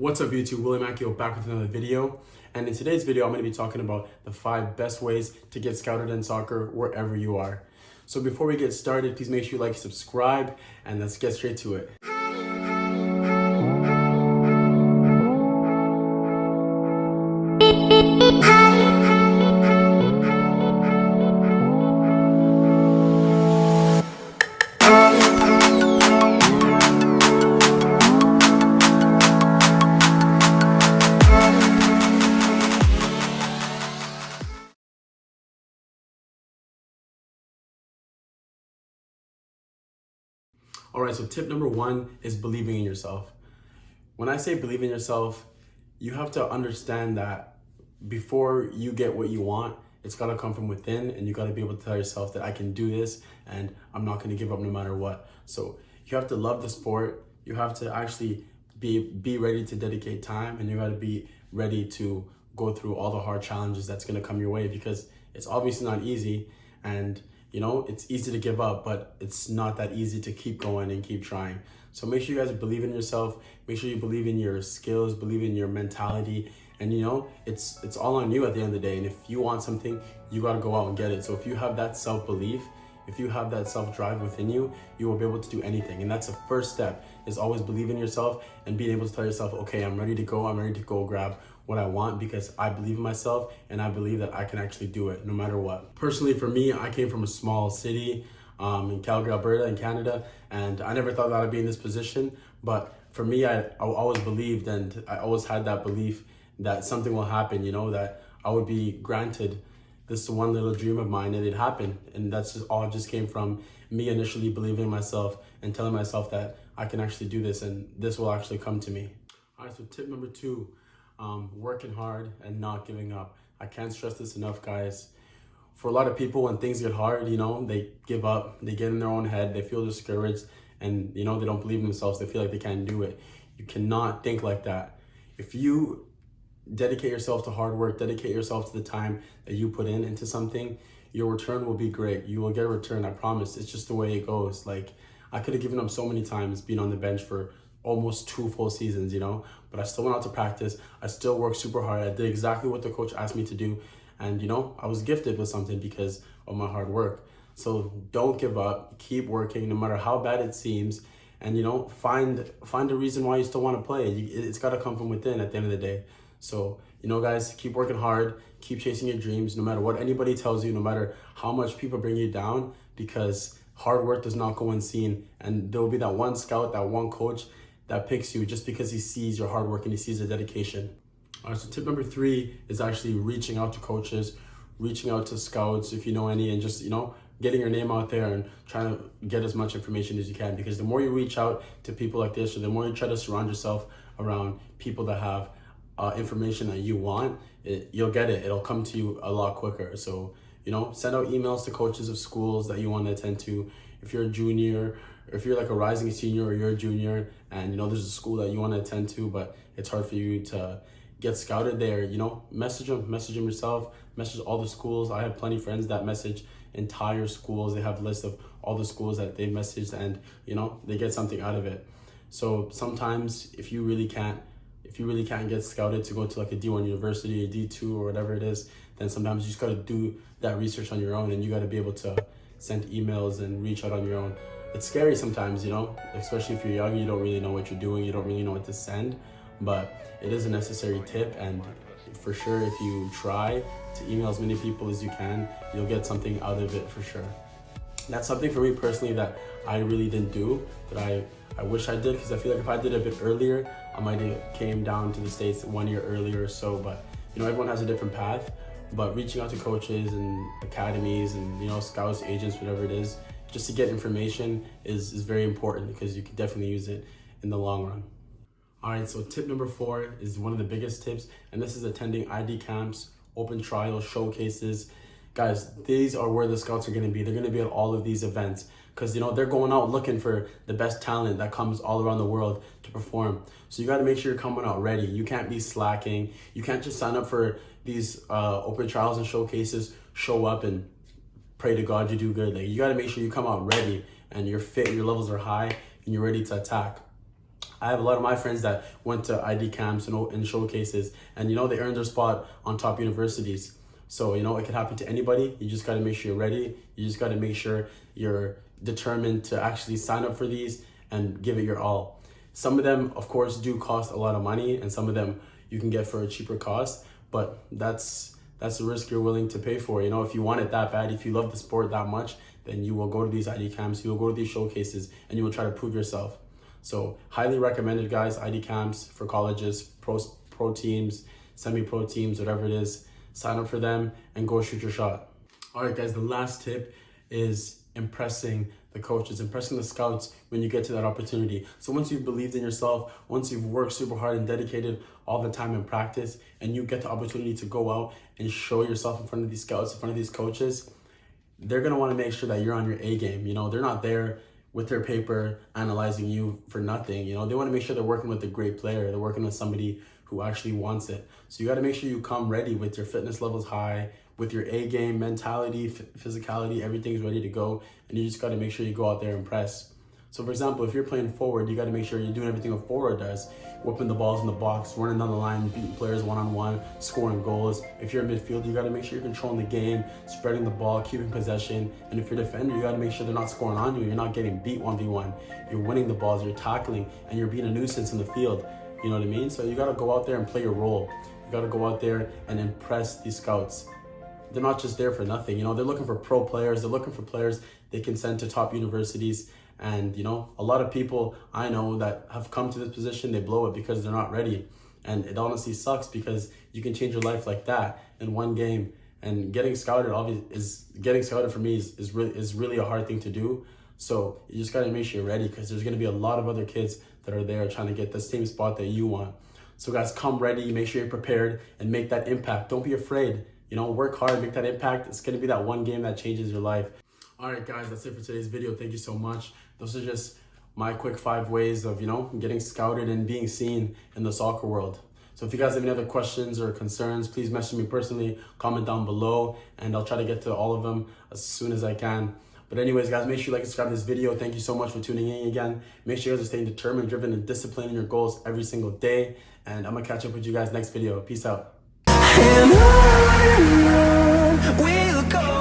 What's up YouTube, Akio back with another video. And in today's video, I'm going to be talking about the 5 best ways to get scouted in soccer wherever you are. So before we get started, please make sure you like, subscribe, and let's get straight to it. All right, so tip number 1 is believing in yourself. When I say believe in yourself, you have to understand that before you get what you want, it's gotta come from within, and you gotta be able to tell yourself that I can do this and I'm not gonna give up no matter what. So you have to love the sport. You have to actually be ready to dedicate time, and you gotta be ready to go through all the hard challenges that's gonna come your way, because it's obviously not easy. And you know, it's easy to give up, but it's not that easy to keep going and keep trying. So make sure you guys believe in yourself. Make sure you believe in your skills, believe in your mentality. And you know, it's all on you at the end of the day. And if you want something, you gotta go out and get it. So if you have that self-belief, if you have that self-drive within you, you will be able to do anything. And that's the first step, is always believe in yourself and being able to tell yourself, okay, I'm ready to go grab what I want, because I believe in myself and I believe that I can actually do it no matter what. Personally, for me, I came from a small city in Calgary, Alberta in Canada, and I never thought that I'd be in this position. But for me, I always believed, and I always had that belief that something will happen, you know, that I would be granted this one little dream of mine, and it happened. And that's just came from me initially believing in myself and telling myself that I can actually do this and this will actually come to me. All right, so tip number 2, working hard and not giving up. I can't stress this enough, guys. For a lot of people, when things get hard, you know, they give up, they get in their own head, they feel discouraged, and you know, they don't believe in themselves, they feel like they can't do it. You cannot think like that. If you dedicate yourself to hard work, dedicate yourself to the time that you put into something, your return will be great. You will get a return, I promise. It's just the way it goes. Like, I could have given up so many times being on the bench for almost 2 full seasons, you know, but I still went out to practice. I still worked super hard. I did exactly what the coach asked me to do. And, you know, I was gifted with something because of my hard work. So don't give up, keep working, no matter how bad it seems. And, you know, find a reason why you still want to play. It's got to come from within at the end of the day. So, you know, guys, keep working hard, keep chasing your dreams, no matter what anybody tells you, no matter how much people bring you down, because hard work does not go unseen. And there will be that one scout, that one coach that picks you just because he sees your hard work and he sees the dedication. All right, so tip number 3 is actually reaching out to coaches, reaching out to scouts, if you know any, and just, you know, getting your name out there and trying to get as much information as you can. Because the more you reach out to people like this, or the more you try to surround yourself around people that have information that you want, you'll get it. It'll come to you a lot quicker. So, you know, send out emails to coaches of schools that you want to attend to. If you're a junior, or if you're like a rising senior, or you're a junior, and you know there's a school that you want to attend to, but it's hard for you to get scouted there, you know, message them yourself, message all the schools. I have plenty of friends that message entire schools. They have a list of all the schools that they messaged, and you know, they get something out of it. So sometimes if you really can't get scouted to go to like a D1 university, a D2, or whatever it is, then sometimes you just got to do that research on your own, and you got to be able to send emails and reach out on your own. It's scary sometimes, you know, especially if you're young, you don't really know what you're doing, you don't really know what to send, but it is a necessary tip. And for sure, if you try to email as many people as you can, you'll get something out of it for sure. That's something for me personally that I really didn't do, that I wish I did, because I feel like if I did it a bit earlier, I might have came down to the States 1 year earlier or so. But you know, everyone has a different path. But reaching out to coaches and academies and, you know, scouts, agents, whatever it is, just to get information is very important, because you can definitely use it in the long run. All right, so tip number 4 is one of the biggest tips, and this is attending ID camps, open trials, showcases. Guys, these are where the scouts are going to be. They're going to be at all of these events, because, you know, they're going out looking for the best talent that comes all around the world to perform. So you got to make sure you're coming out ready. You can't be slacking. You can't just sign up for these open trials and showcases, show up and pray to God you do good. Like, you got to make sure you come out ready and you're fit, your levels are high, and you're ready to attack. I have a lot of my friends that went to ID camps and showcases, and they earned their spot on top universities. So it can happen to anybody. You just got to make sure you're ready. You just got to make sure you're determined to actually sign up for these and give it your all. Some of them, of course, do cost a lot of money, and some of them you can get for a cheaper cost, but that's the risk you're willing to pay for. If you want it that bad, if you love the sport that much, then you will go to these ID camps, you will go to these showcases, and you will try to prove yourself. So highly recommended, guys. ID camps for colleges, pro teams, semi-pro teams, whatever it is. Sign up for them and go shoot your shot. All right, guys, the last tip is impressing the coaches, impressing the scouts when you get to that opportunity. So once you've believed in yourself, once you've worked super hard and dedicated all the time in practice, and you get the opportunity to go out and show yourself in front of these scouts, in front of these coaches, they're going to want to make sure that you're on your A game. They're not there with their paper analyzing you for nothing. They want to make sure they're working with a great player. They're working with somebody who actually wants it. So you got to make sure you come ready with your fitness levels high, with your A game, mentality, physicality, everything's ready to go. And you just got to make sure you go out there and impress. So for example, if you're playing forward, you got to make sure you're doing everything a forward does. Whipping the balls in the box, running down the line, beating players one-on-one, scoring goals. If you're in midfield, you got to make sure you're controlling the game, spreading the ball, keeping possession. And if you're a defender, you got to make sure they're not scoring on you. You're not getting beat 1v1. You're winning the balls, you're tackling, and you're being a nuisance in the field. You know what I mean? So you got to go out there and play your role. You got to go out there and impress these scouts. They're not just there for nothing. They're looking for pro players. They're looking for players they can send to top universities. And, a lot of people I know that have come to this position, they blow it because they're not ready. And it honestly sucks because you can change your life like that in one game. And getting scouted for me is really a hard thing to do. So you just got to make sure you're ready, because there's going to be a lot of other kids that are there trying to get the same spot that you want. So guys, come ready, make sure you're prepared, and make that impact. Don't be afraid. Work hard, make that impact. It's going to be that one game that changes your life. All right, guys, that's it for today's video. Thank you so much. Those are just my quick 5 ways of, getting scouted and being seen in the soccer world. So if you guys have any other questions or concerns, please message me personally, comment down below, and I'll try to get to all of them as soon as I can. But anyways, guys, make sure you like and subscribe to this video. Thank you so much for tuning in again. Make sure you guys are staying determined, driven, and disciplined in your goals every single day. And I'm going to catch up with you guys next video. Peace out. And on we'll go.